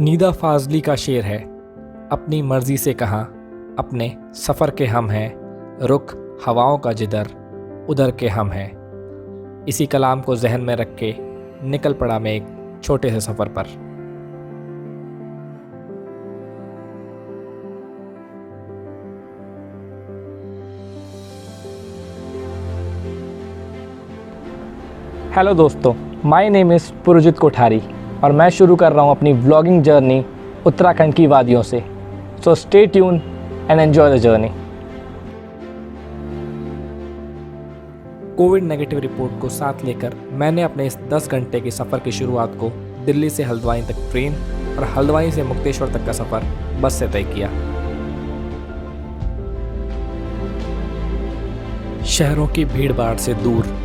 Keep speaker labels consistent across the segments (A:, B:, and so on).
A: नीदा फाजली का शेर है, अपनी मर्जी से कहाँ अपने सफ़र के हम हैं, रुख हवाओं का जिधर उधर के हम हैं। इसी कलाम को जहन में रख के निकल पड़ा मैं एक छोटे से सफ़र पर। हेलो दोस्तों, my name is Purujit Kothari और मैं शुरू कर रहा हूँ अपनी व्लॉगिंग जर्नी उत्तराखंड की वादियों से। So stay tune and enjoy the journey. Covid negative report को साथ लेकर मैंने अपने इस 10 घंटे के सफ़र की शुरुआत को दिल्ली से हल्द्वानी तक ट्रेन और हल्द्वानी से मुक्तेश्वर तक का सफ़र बस से तय किया। शहरों की भीड़ भाड़ से दूर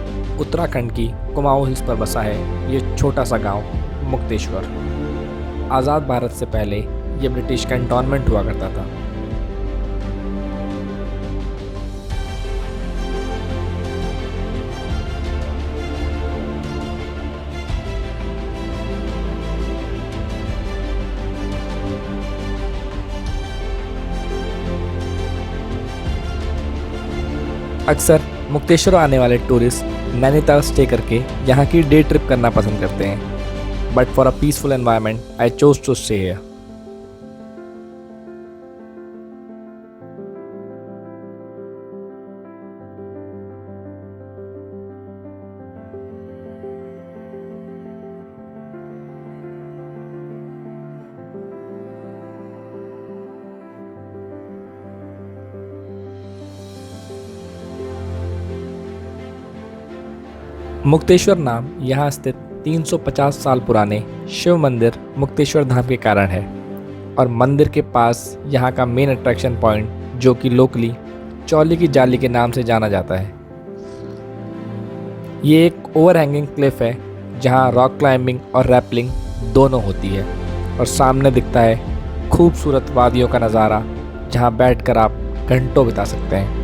A: उत्तराखंड की कुमाऊं हिल्स पर बसा है ये छोटा सा गांव मुक्तेश्वर। आज़ाद भारत से पहले ये ब्रिटिश कैंटोनमेंट हुआ करता था। अक्सर मुक्तेश्वर आने वाले टूरिस्ट नैनीताल स्टे करके यहाँ की डे ट्रिप करना पसंद करते हैं, but for a peaceful environment I chose to stay here. Mukteshwar नाम यहाँ स्थित 350 साल पुराने शिव मंदिर मुक्तेश्वर धाम के कारण है और मंदिर के पास यहाँ का मेन अट्रैक्शन पॉइंट जो कि लोकली चौली की जाली के नाम से जाना जाता है। ये एक ओवरहैंगिंग क्लिफ है जहाँ रॉक क्लाइंबिंग और रैपलिंग दोनों होती है और सामने दिखता है खूबसूरत वादियों का नज़ारा जहाँ बैठकर आप घंटों बिता सकते हैं।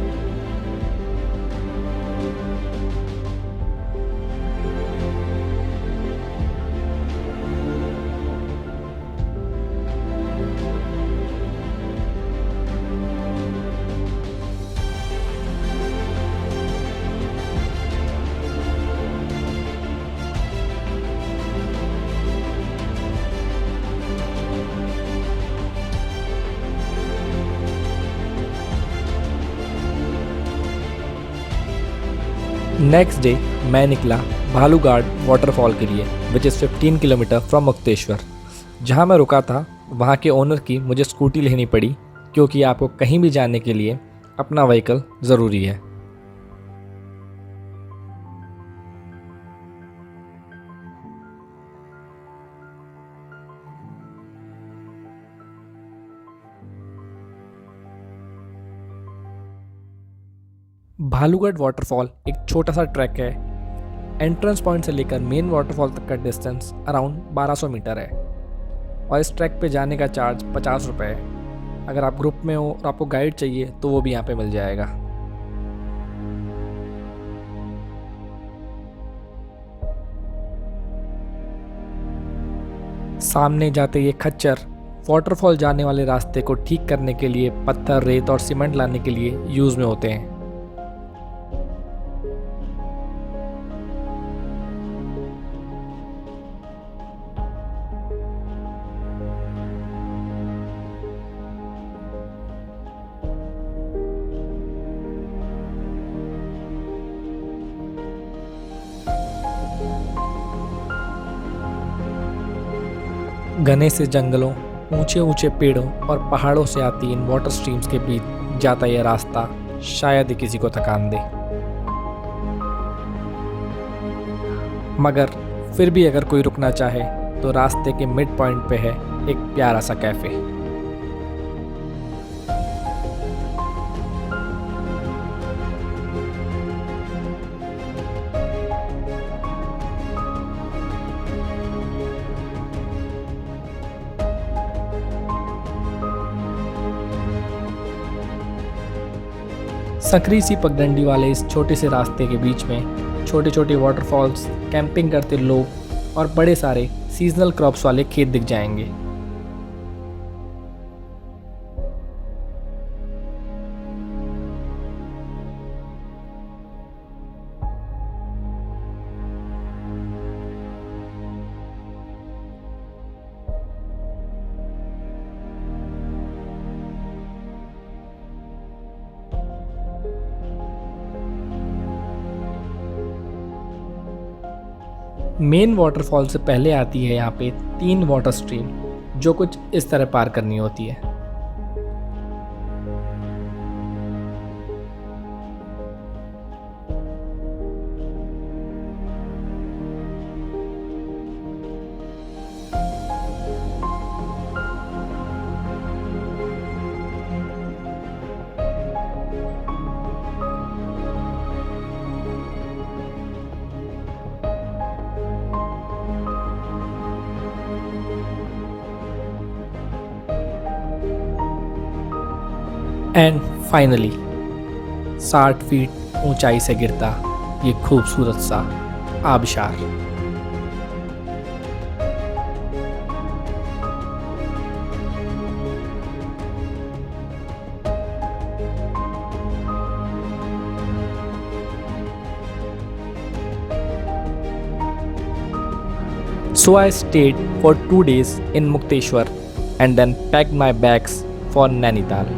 A: नेक्स्ट डे मैं निकला भालूघाट वाटरफॉल के लिए which is 15 kilometre from Mukteshwar. जहाँ मैं रुका था वहाँ के ओनर की मुझे स्कूटी लेनी पड़ी क्योंकि आपको कहीं भी जाने के लिए अपना व्हीकल ज़रूरी है। भालूघाट वाटरफॉल एक छोटा सा ट्रैक है। एंट्रेंस पॉइंट से लेकर मेन वाटरफॉल तक का डिस्टेंस अराउंड 1200 मीटर है और इस ट्रैक पे जाने का चार्ज 50 रुपये है। अगर आप ग्रुप में हो और आपको गाइड चाहिए तो वो भी यहाँ पे मिल जाएगा। सामने जाते ये खच्चर वाटरफॉल जाने वाले रास्ते को ठीक करने के लिए पत्थर, रेत और सीमेंट लाने के लिए यूज़ में होते हैं। घने से जंगलों, ऊंचे ऊंचे पेड़ों और पहाड़ों से आती इन वाटर स्ट्रीम्स के बीच जाता यह रास्ता शायद ही किसी को थकान दे। मगर फिर भी अगर कोई रुकना चाहे तो रास्ते के मिड पॉइंट पे है एक प्यारा सा कैफ़े। सकरी सी पगडंडी वाले इस छोटे से रास्ते के बीच में छोटे छोटे वाटरफॉल्स, कैंपिंग करते लोग और बड़े सारे सीजनल क्रॉप्स वाले खेत दिख जाएंगे। मेन वाटरफॉल से पहले आती है यहाँ पे 3 वाटर स्ट्रीम जो कुछ इस तरह पार करनी होती है। एंड फाइनली 60 फीट ऊंचाई से गिरता ये खूबसूरत सा आबशार। So I stayed for 2 days in Mukteshwar and then packed my bags for Nainital.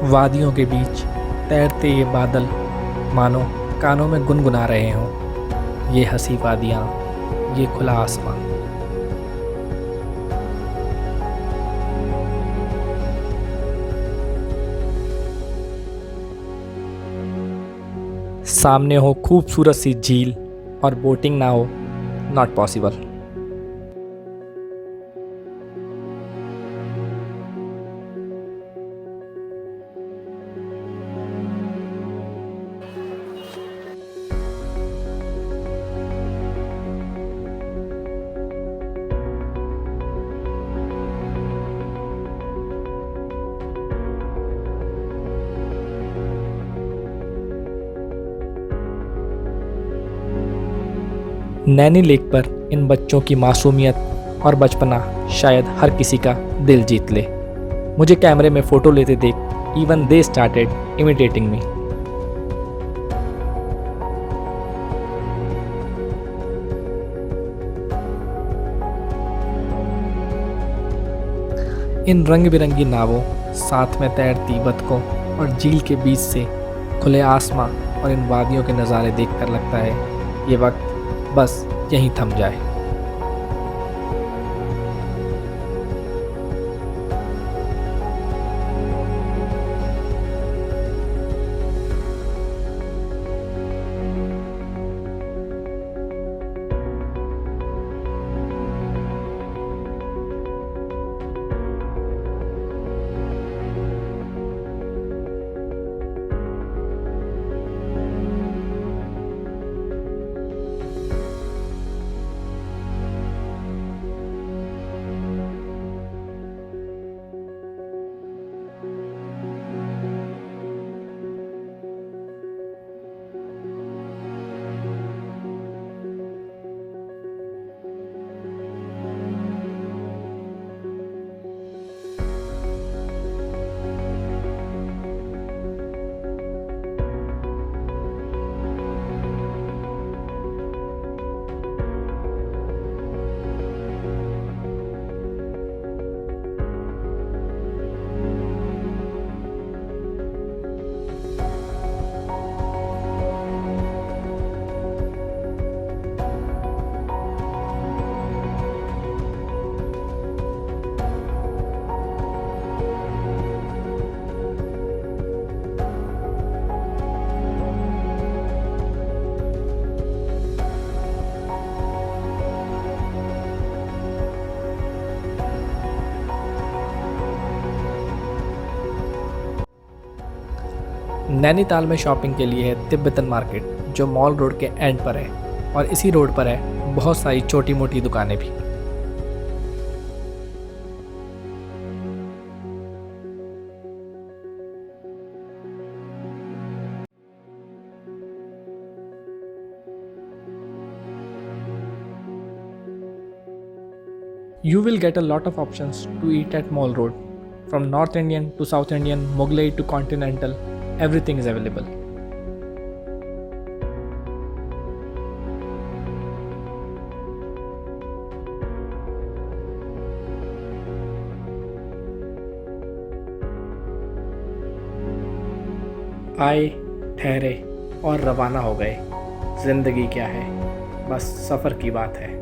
A: वादियों के बीच तैरते ये बादल मानो कानों में गुनगुना रहे हों। ये हंसी वादियाँ, ये खुला आसमान। सामने हो खूबसूरत सी झील और बोटिंग ना हो, नॉट पॉसिबल। नैनी लेक पर इन बच्चों की मासूमियत और बचपना शायद हर किसी का दिल जीत ले। मुझे कैमरे में फ़ोटो लेते देख इवन दे स्टार्टेड इमिटेटिंग मी। इन रंग बिरंगी नावों, साथ में तैरती बतखों और झील के बीच से खुले आसमां और इन वादियों के नज़ारे देखकर लगता है ये वक्त बस यहीं थम जाए। नैनीताल में शॉपिंग के लिए है तिब्बतन मार्केट, जो मॉल रोड के एंड पर है, और इसी रोड पर है बहुत सारी छोटी मोटी दुकानें भी। You will get a lot of options to eat at Mall Road. From North Indian to South Indian, Mughlai to Continental, everything is available. आए, ठहरे और रवाना हो गए। जिंदगी क्या है, बस सफ़र की बात है।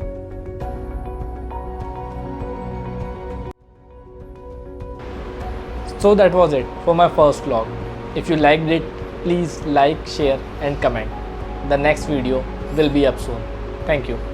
A: So that was it for my first vlog. If you liked it, please like, share and comment. The next video will be up soon. Thank you.